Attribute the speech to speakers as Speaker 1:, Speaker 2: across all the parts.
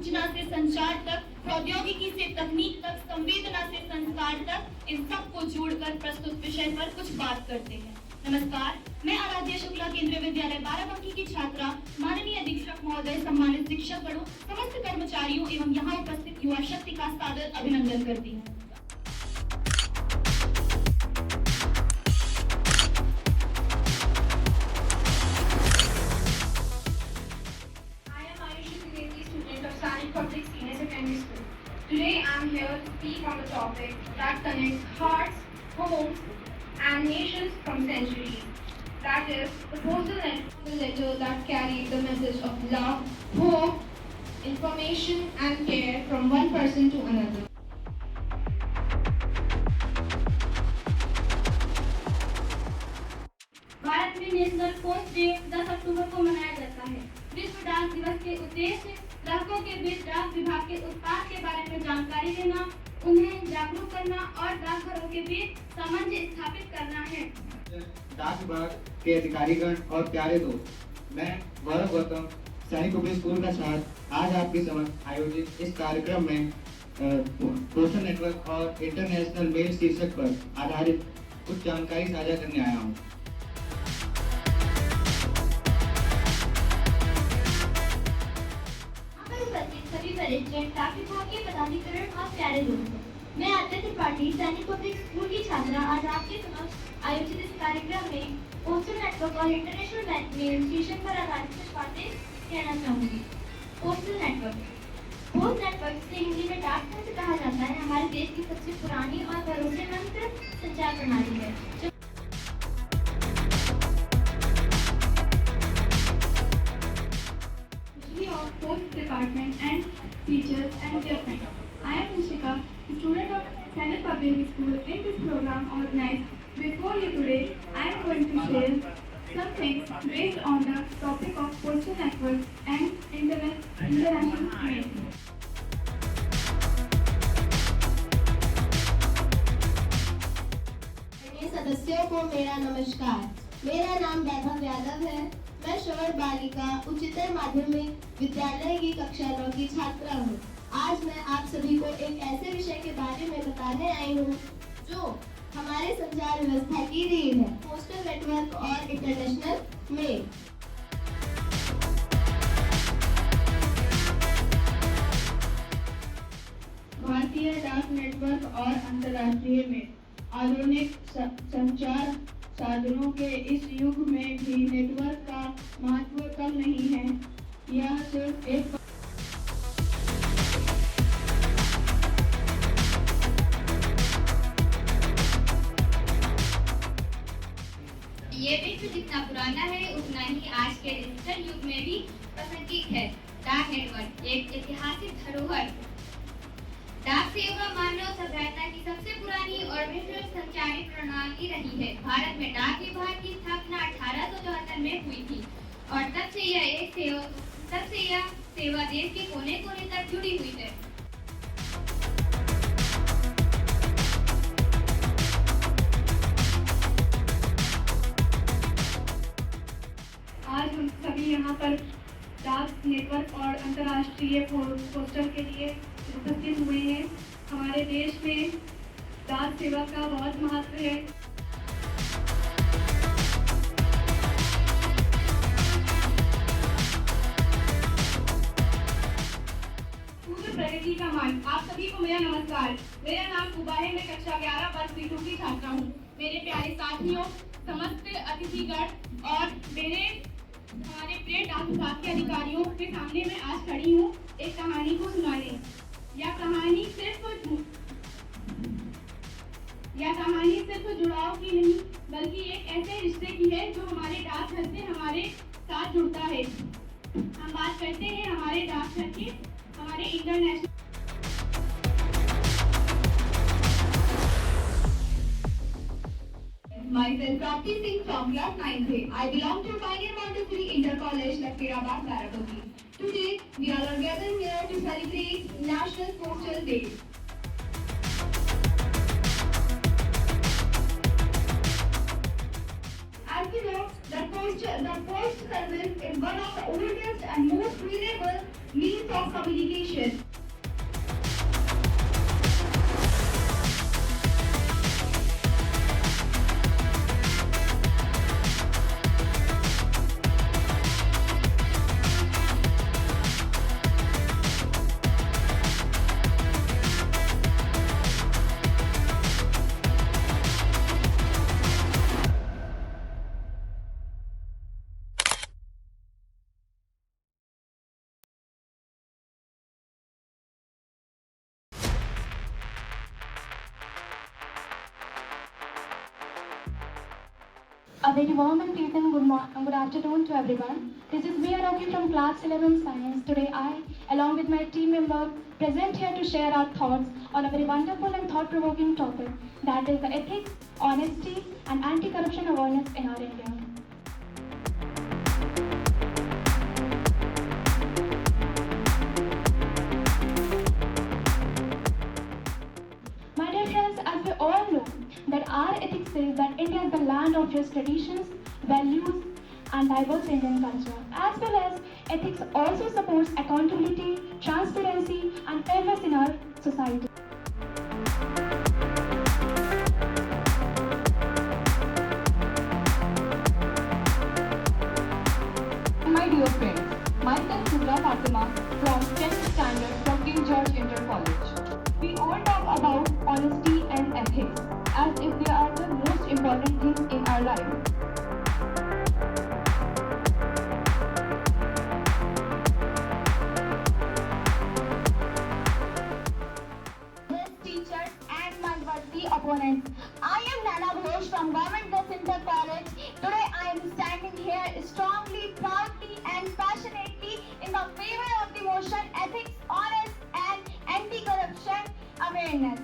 Speaker 1: सूचना से संचार तक, प्रौद्योगिकी से तकनीक तक, संवेदना से संस्कार तक, इन सबको जोड़कर प्रस्तुत विषय पर कुछ बात करते हैं। नमस्कार, मैं आराध्या शुक्ला केंद्रीय विद्यालय बाराबंकी की छात्रा, माननीय अधीक्षक महोदय, सम्मानित शिक्षक गणों, समस्त कर्मचारियों एवं यहाँ उपस्थित युवा शक्ति का सादर अभिनंदन करती हूँ।
Speaker 2: Public Senior Secondary School. Today I am here to speak on the topic that connects hearts, homes and nations from centuries. That is the postal letter that carried the message of love, hope, information and care from one person to another.
Speaker 1: Bharat में national post day 10 अक्टूबर को मनाया जाता है। विश्व डाक दिवस के उद्देश्य ग्राहकों के बीच डाक विभाग के उत्पाद के बारे में जानकारी देना, उन्हें जागरूक करना और डाकघरों के बीच सामंजस्य स्थापित करना है।
Speaker 3: डाक विभाग के अधिकारीगण और प्यारे दोस्त, मैं गौरव गौतम सैनिक पब्लिक स्कूल का छात्र आज आपके समक्ष आयोजित इस कार्यक्रम में पोस्टल नेटवर्क और इंटरनेशनल मेल शीर्षक पर आधारित कुछ जानकारी साझा करने आया हूँ।
Speaker 1: सभी परिचय डाक विभाग के पदाधिकारी और प्यारे दोस्तों, मैं आदित्य त्रिपाठी सैनिक पब्लिक स्कूल की छात्रा आज आपके समक्ष आयोजित इस कार्यक्रम में पोस्टल नेटवर्क और इंटरनेशनल मेल शीर्षक पर आधारित कुछ बातें कहना चाहूंगी। पोस्टल नेटवर्क से हिंदी में डाक तंत्र कहा जाता है, हमारे देश की सबसे पुरानी और भरोसेमंद संचार प्रणाली है।
Speaker 2: Post Department and teachers and their friends. I am Nishika, student of Sainik Public School. In this program organized before you today, I am going to share some things based on the topic of postal networks and international mail.
Speaker 4: सदस्यों को मेरा नमस्कार। मेरा नाम वैभव यादव है। मैं श्रवण बालिका उच्चतर माध्यमिक विद्यालय की कक्षा 9 की छात्रा हूँ। आज मैं आप सभी को एक ऐसे विषय के बारे में बताने आई हूँ जो हमारे संचार व्यवस्था की रीढ़ है, पोस्टल नेटवर्क और इंटरनेशनल मेल।
Speaker 5: भारतीय डाक नेटवर्क और अंतर्राष्ट्रीय मेल। आधुनिक संचार साधनों के इस युग में भी नेटवर्क का महत्व कम नहीं है। यह सिर्फ एक
Speaker 1: ये विश्व जितना पुराना है उतना ही आज के डिजिटल युग में भी प्रासंगिक है। डाक नेटवर्क एक ऐतिहासिक धरोहर। डाक सेवा मानव सभ्यता की सबसे पुरानी और विश्व संचारित प्रणाली रही है। भारत में डाक विभाग की स्थापना 1874 में हुई थी और तब से यह सेवा देश के कोने कोने तक जुड़ी हुई है।
Speaker 2: आज हम सभी यहाँ पर डाक नेटवर्क और अंतर्राष्ट्रीय पोस्टल के लिए उपस्थित हुए हैं। हमारे देश में डाक सेवा का बहुत महत्व है। पूर्ण प्रगति का मान। आप सभी को मेरा नमस्कार। मेरा नाम कुबा है। मैं कक्षा 11 वर्ग C2 की छात्रा हूँ। मेरे प्यारे साथियों, समस्त अतिथिगण और हमारे प्रिय डाक विभाग के अधिकारियों के सामने मैं आज खड़ी हूँ एक कहानी को सुनाने। यह कहानी सिर्फ जुड़ाव की नहीं बल्कि एक ऐसे रिश्ते की है जो हमारे डाकघर से हमारे साथ जुड़ता है। हम बात करते हैं हमारे डाकघर के, हमारे international.
Speaker 4: Myself Prapti Singh from class 9th. I belong to Pioneer Montessori Inter College, Lakshmirabad, Barabanki. Today we are all gathered here to celebrate National Postal Day. As we know, the
Speaker 5: post service is one of the oldest and most reliable means of communication.
Speaker 6: A very warm and pleasant good afternoon to everyone. This is Mia Rocky from Class 11 Science. Today I, along with my team member, present here to share our thoughts on a very wonderful and thought-provoking topic, that is the ethics, honesty and anti-corruption awareness in our India. My dear friends, as we all know, that our ethics says that India is the land of its traditions, values, and diverse Indian culture. As well as ethics also supports accountability, transparency, and fairness in our society.
Speaker 7: My dear friends, myself Subra Fatima from 10th standard from King George Inter College. We all talk about honesty and ethics as if they are the most important things in our life.
Speaker 6: Teachers and my worthy opponents. I am Nana Ghosh from Government Girls Inter College. Today I am standing here strongly, proudly and passionately in the favor of the motion ethics, honest and anti-corruption awareness.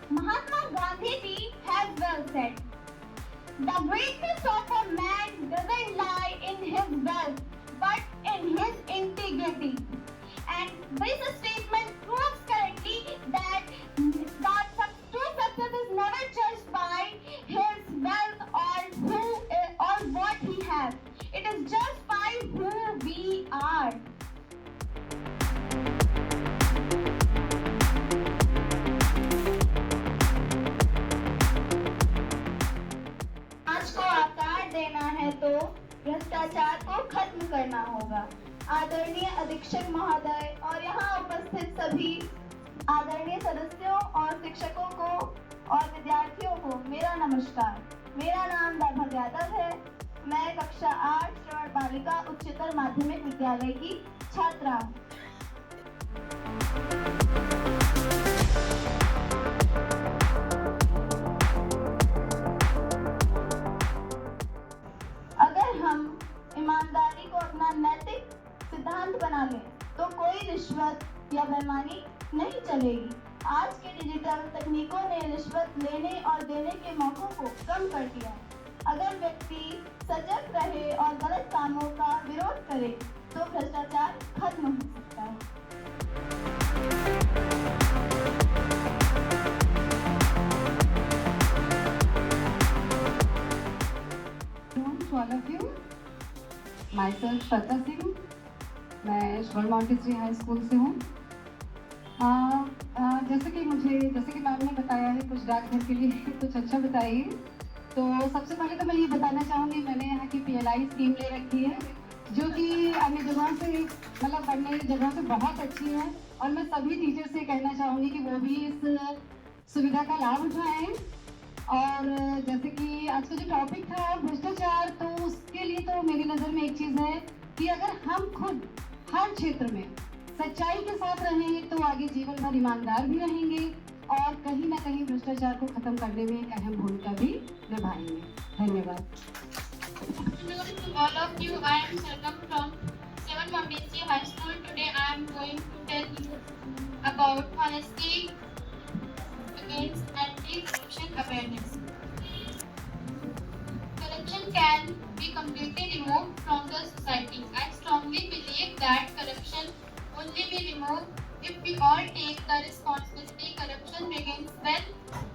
Speaker 6: Mahatma Gandhi ji has well said, "The greatness of a man doesn't lie in his wealth, but in his integrity." And this statement proves correctly that true success is never judged by his wealth or what he has. It is judged by who we are. आज को आकार देना है तो भ्रष्टाचार को खत्म करना होगा। आदरणीय अधीक्षक महोदय और यहाँ उपस्थित सभी आदरणीय सदस्यों और शिक्षकों को और विद्यार्थियों को मेरा नमस्कार। मेरा नाम वैभव यादव है। मैं कक्षा 8 श्रवण बालिका उच्चतर माध्यमिक विद्यालय की छात्रा हूँ। अगर हम ईमानदारी को अपना नैतिक सिद्धांत बना लें तो कोई रिश्वत या बेईमानी नहीं चलेगी। आज के डिजिटल तकनीकों ने रिश्वत लेने और देने के मौकों को कम कर दिया। अगर व्यक्ति सजग रहे और गलत कामों का विरोध करे तो भ्रष्टाचार खत्म हो सकता है।
Speaker 7: To all of you, myself श्रद्धा सिंह, मैं श्रवण मॉन्टेसरी हाई स्कूल से हूँ। जैसे कि मैम ने बताया है कुछ डाकघर के लिए कुछ अच्छा बताइए। तो सबसे पहले तो मैं ये बताना चाहूँगी, मैंने यहाँ की PLI स्कीम ले रखी है जो कि अन्य जगह से मतलब पढ़ने की जगह से बहुत अच्छी है और मैं सभी टीचर से कहना चाहूँगी कि वो भी इस सुविधा का लाभ उठाएं। और जैसे कि आज का जो टॉपिक था भ्रष्टाचार, तो उसके लिए तो मेरी नज़र में एक चीज़ है कि अगर हम खुद हर क्षेत्र में सच्चाई के साथ रहें तो आगे जीवन भर ईमानदार भी रहेंगे और कहीं ना कहीं भ्रष्टाचार को खत्म करने में एक अहम भूमिका भी निभाएंगे। धन्यवाद।
Speaker 8: To all of you, I am Sargam from 7 Montessori High School. Today I am going to tell you about honesty against anti-corruption awareness. Corruption can be completely removed from the society. I strongly believe that corruption only be removed If we all take the responsibility, corruption begins when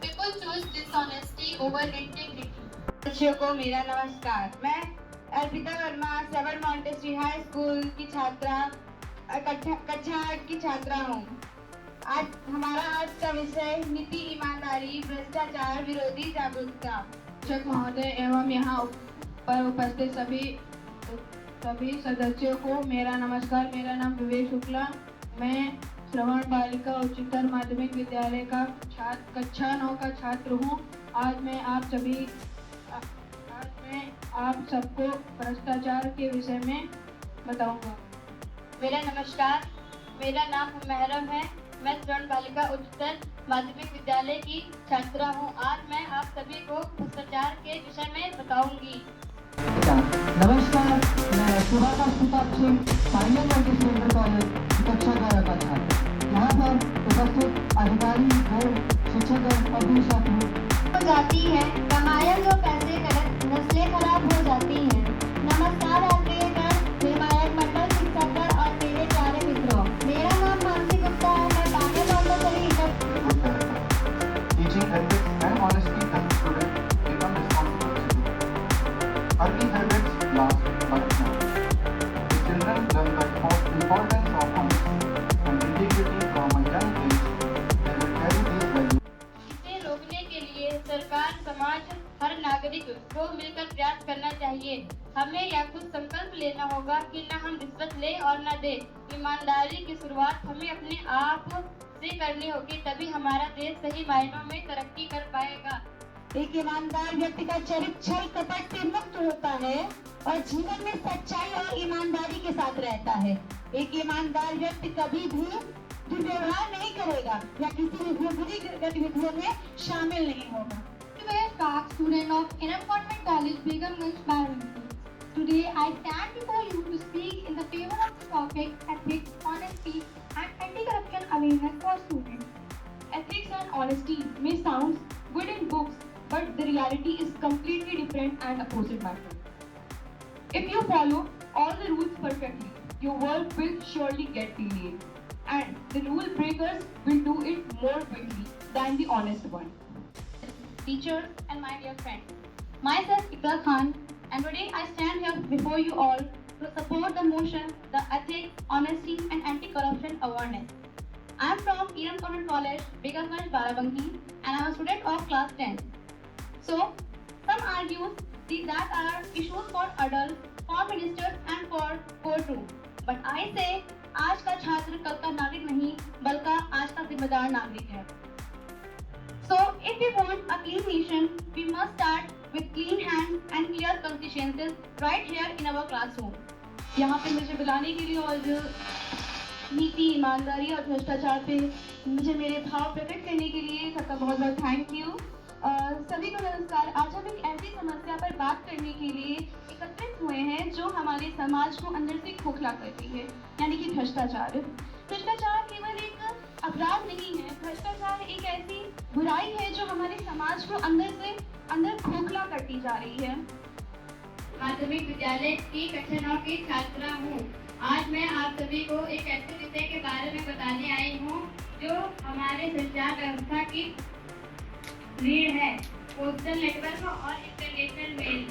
Speaker 8: people choose dishonesty over integrity.
Speaker 9: बच्चों को मेरा नमस्कार। मैं Arpita Verma seven Montessori high school की छात्रा कक्षा 8 की छात्रा हूँ। आज का विषय नीति, ईमानदारी, भ्रष्टाचार विरोधी जागरूकता।
Speaker 5: शिक्षक महोदय एवं यहाँ पर उपस्थित सभी सदस्यों को मेरा नमस्कार। मेरा नाम विवेक शुक्ला, मैं श्रवण बालिका उच्चतर माध्यमिक विद्यालय का कक्षा 9 का छात्र हूँ। आज मैं आप सबको भ्रष्टाचार के विषय में बताऊंगा।
Speaker 9: मेरा नमस्कार, मेरा नाम महरम है। मैं श्रवण बालिका उच्चतर माध्यमिक विद्यालय की छात्रा हूँ। आज मैं आप सभी को भ्रष्टाचार के विषय में बताऊंगी।
Speaker 10: नमस्कार, मैं Subhash Pratap Singh, final multi centre college कक्षा 11 का छात्र। यहाँ पर उपस्थित अधिकारी, शिक्षक और भी साथी
Speaker 6: हो जाती है, कमाए जो पैसे गलत, नस्लें खराब हो जाती हैं। नमस्कार आत्मीयगण, विधायक मंडल, शिक्षकगण और मेरे प्यारे मित्रों। मेरा नाम मानसी गुप्ता है। मैं बागे Montessori
Speaker 10: Teaching habits and honesty help students become responsible citizens. Early habits last lifetime. The children learn the importance of honesty and integrity from a young age. They will carry these values.
Speaker 9: इसे रोकने के लिए सरकार, समाज, हर नागरिक को मिलकर प्रयास करना चाहिए। हमें यह खुद संकल्प लेना होगा कि न हम रिश्वत ले और न दे। ईमानदारी की शुरुआत हमें अपने आप से करनी होगी, तभी हमारा देश सही मायनों में तरक्की कर पाएगा।
Speaker 6: एक ईमानदार व्यक्ति का चरित्र छल कपट से मुक्त होता है और जीवन में सच्चाई और ईमानदारी के साथ रहता है। एक ईमानदार व्यक्ति कभी भी दुर्व्यवहार नहीं करेगा या किसी भी बुरी गतिविधियों में शामिल नहीं होगा।
Speaker 1: Student of Inner Convent College, Begumganj, Barabanki. Today I stand before you to speak in the favor of the topic ethics, honesty and anti-corruption awareness for students.
Speaker 2: Ethics and honesty may sound good in books, but the reality is completely different and opposite matter. If you follow all the rules perfectly, your work will surely get delayed, and the rule breakers will do it more quickly than the honest one.
Speaker 1: Teachers and my dear friends, myself Iqra Khan, and today I stand here before you all to support the motion, the ethics, honesty and anti-corruption awareness. I am from Inner Convent College, Begumganj, Barabanki, and I am a student of class 10. So, some argue that are issues for adults, for ministers and for courtroom. But I say, आज का छात्र कल का नागरिक नहीं, बल्कि आज का जिम्मेदार नागरिक है। So, if we want a clean nation, we must start with clean hands and clear consciences right here in our classroom.
Speaker 2: यहाँ पे मुझे बुलाने के लिए और नीति, ईमानदारी और भ्रष्टाचार पे मुझे मेरे भाव प्रकट करने के लिए सबका बहुत बहुत थैंक यू। सभी को नमस्कार। आज हम एक ऐसी समस्या पर बात करने के लिए एकत्रित हुए हैं जो हमारे समाज को अंदर से खोखला करती है, यानी कि भ्रष्टाचार। भ्रष्टाचार केवल एक अपराध नहीं है, भ्रष्टाचार एक ऐसी बुराई है जो हमारे समाज को अंदर खोखला करती जा रही है।
Speaker 1: माध्यमिक विद्यालय की कक्षा 9 की छात्रा हूँ। आज मैं आप सभी को एक ऐसे विषय के बारे में बताने आई हूँ जो हमारे संचार व्यवस्था की रीढ़ है, पोस्टल नेटवर्क और इंटरनेशनल मेल।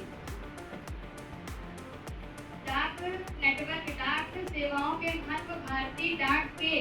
Speaker 1: डाक नेटवर्क, डाक सेवाओं के महत्व, भारतीय डाक के